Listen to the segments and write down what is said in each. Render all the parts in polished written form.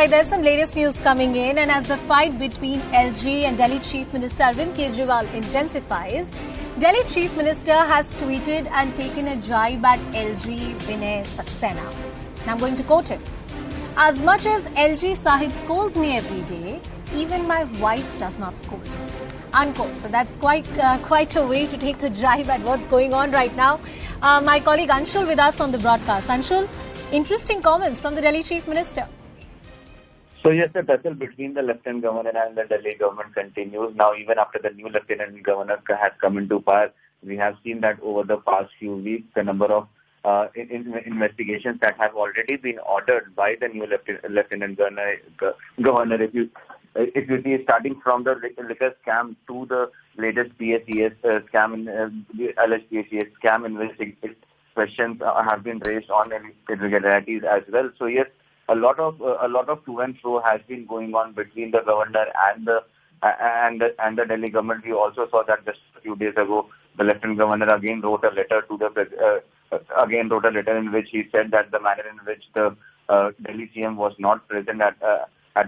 Right, there's some latest news coming in, and as the fight between LG and Delhi Chief Minister Arvind Kejriwal intensifies, Delhi Chief Minister has tweeted and taken a jibe at LG Vinay Saxena. And I'm going to quote him. As much as LG Sahib scolds me every day, even my wife does not scold me. Unquote. So that's quite a way to take a jibe at what's going on right now. My colleague Anshul with us on the broadcast. Anshul, interesting comments from the Delhi Chief Minister. So yes, the tussle between the Lieutenant Governor and the Delhi government continues. Now, even after the new Lieutenant Governor has come into power, we have seen that over the past few weeks, the number of investigations that have already been ordered by the new Lieutenant Governor. If you see, starting from the liquor scam to the latest PSES scam, the alleged PSES scam investigation, questions have been raised on irregularities as well. So yes, a lot of to and fro has been going on between the governor and the Delhi government. We also saw that just a few days ago, the Lieutenant Governor again wrote a letter in which he said that the manner in which the Delhi CM was not present at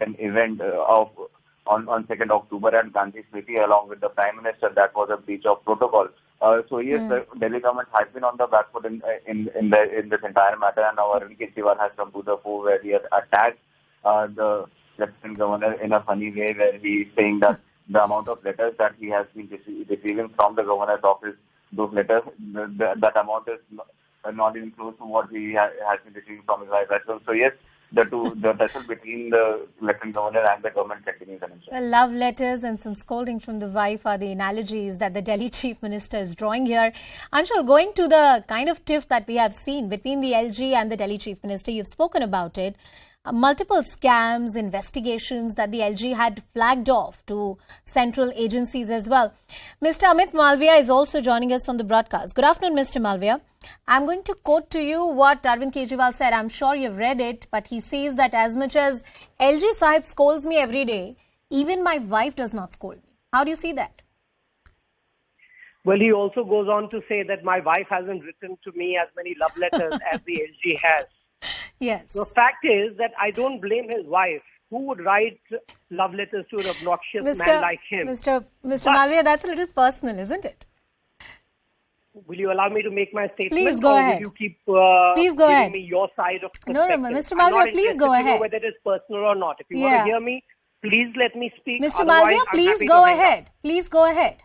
an event on 2nd October at Gandhi Smriti along with the Prime Minister, that was a breach of protocol. So yes, the Delhi government has been on the back foot in this entire matter, and now Arvind Kejriwal has come to the fore where he has attacked the Lieutenant Governor in a funny way, where he is saying that the amount of letters that he has been receiving from the governor's office, those letters, that amount is not even close to what he has been receiving from his wife as well. So yes, the tussle between the Lieutenant Governor and the government continues. Well, love letters and some scolding from the wife are the analogies that the Delhi Chief Minister is drawing here. Anshul, going to the kind of tiff that we have seen between the LG and the Delhi Chief Minister, you've spoken about it. Multiple scams, investigations that the LG had flagged off to central agencies as well. Mr. Amit Malviya is also joining us on the broadcast. Good afternoon, Mr. Malviya. I'm going to quote to you what Arvind Kejriwal said. I'm sure you've read it, but he says that as much as LG Sahib scolds me every day, even my wife does not scold me. How do you see that? Well, he also goes on to say that my wife hasn't written to me as many love letters as the LG has. Yes. The fact is that I don't blame his wife. Who would write love letters to an obnoxious man like him? Mr. Malviya, that's a little personal, isn't it? Will you allow me to make my statement? Please go ahead. Will you keep please go giving ahead. me your side of perspective? No, Mr. Malviya, please go ahead. To know whether it is personal or not. If you want to hear me, please let me speak. Mr. Malviya, please go ahead. Please go ahead.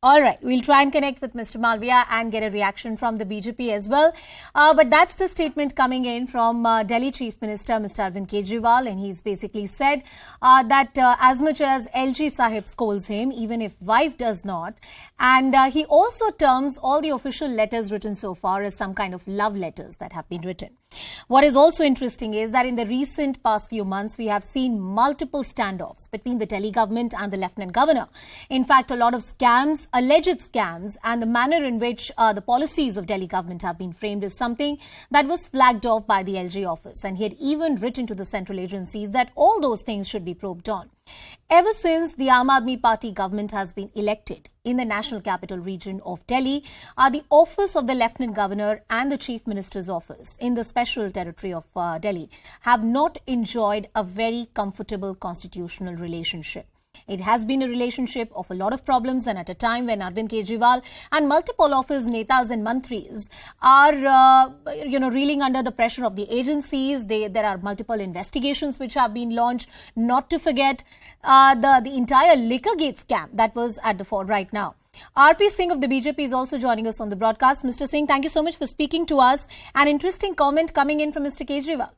All right, we'll try and connect with Mr. Malviya and get a reaction from the BJP as well. But that's the statement coming in from Delhi Chief Minister, Mr. Arvind Kejriwal, and he's basically said that as much as LG Sahib scolds him, even if wife does not, and he also terms all the official letters written so far as some kind of love letters that have been written. What is also interesting is that in the recent past few months, we have seen multiple standoffs between the Delhi government and the Lieutenant Governor. In fact, a lot of scams, alleged scams, and the manner in which the policies of Delhi government have been framed is something that was flagged off by the LG office. And he had even written to the central agencies that all those things should be probed on. Ever since the Aam Aadmi Party government has been elected in the national capital region of Delhi, the office of the Lieutenant Governor and the Chief Minister's office in the special territory of Delhi have not enjoyed a very comfortable constitutional relationship. It has been a relationship of a lot of problems, and at a time when Arvind Kejriwal and multiple of his netas and mantris are, reeling under the pressure of the agencies. There are multiple investigations which have been launched. Not to forget the entire Liquorgate scam that was at the fore right now. RP Singh of the BJP is also joining us on the broadcast. Mr. Singh, thank you so much for speaking to us. An interesting comment coming in from Mr. Kejriwal.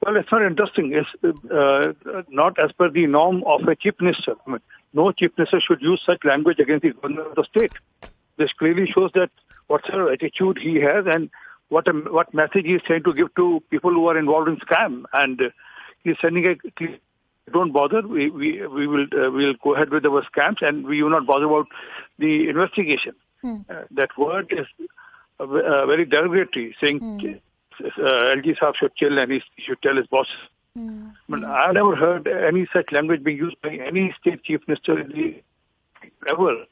Well, it's not interesting. It's not as per the norm of a chief minister. I mean, no chief minister should use such language against the governor of the state. This clearly shows that what sort of attitude he has and what message he is trying to give to people who are involved in scam. And he's sending a clear, don't bother. We will go ahead with our scams, and we will not bother about the investigation. That word is very derogatory, saying. LG Sahib should chill and he should tell his boss. But I've never heard any such language being used by any state chief minister ever.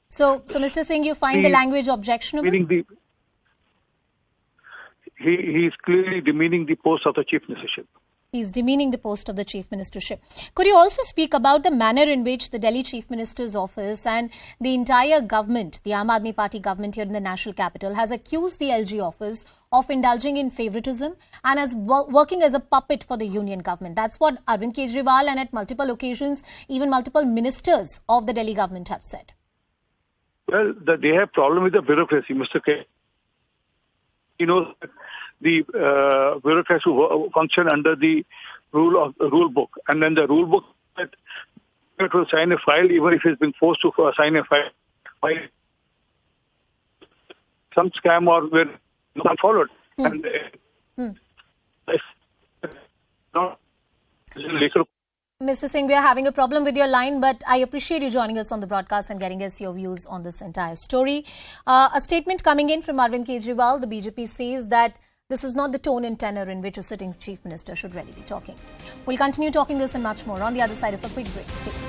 So, Mr. Singh, you find the language objectionable? he is clearly demeaning the post of the chief ministership. He's demeaning the post of the chief ministership. Could you also speak about the manner in which the Delhi Chief Minister's office and the entire government, the Aam Aadmi Party government here in the national capital, has accused the LG office of indulging in favoritism and as working as a puppet for the union government? That's what Arvind Kejriwal and at multiple occasions, even multiple ministers of the Delhi government have said. Well, they have problem with the bureaucracy, Mr. K. He knows that the bureaucrats who function under the rule book, and then the rule book that it will sign a file even if it's been forced to sign a file. Some scam or were not followed. And not legal. Mr. Singh, we are having a problem with your line, but I appreciate you joining us on the broadcast and getting us your views on this entire story. A statement coming in from Arvind Kejriwal, the BJP says that this is not the tone and tenor in which a sitting chief minister should really be talking. We'll continue talking this and much more on the other side of a quick break. Stay tuned.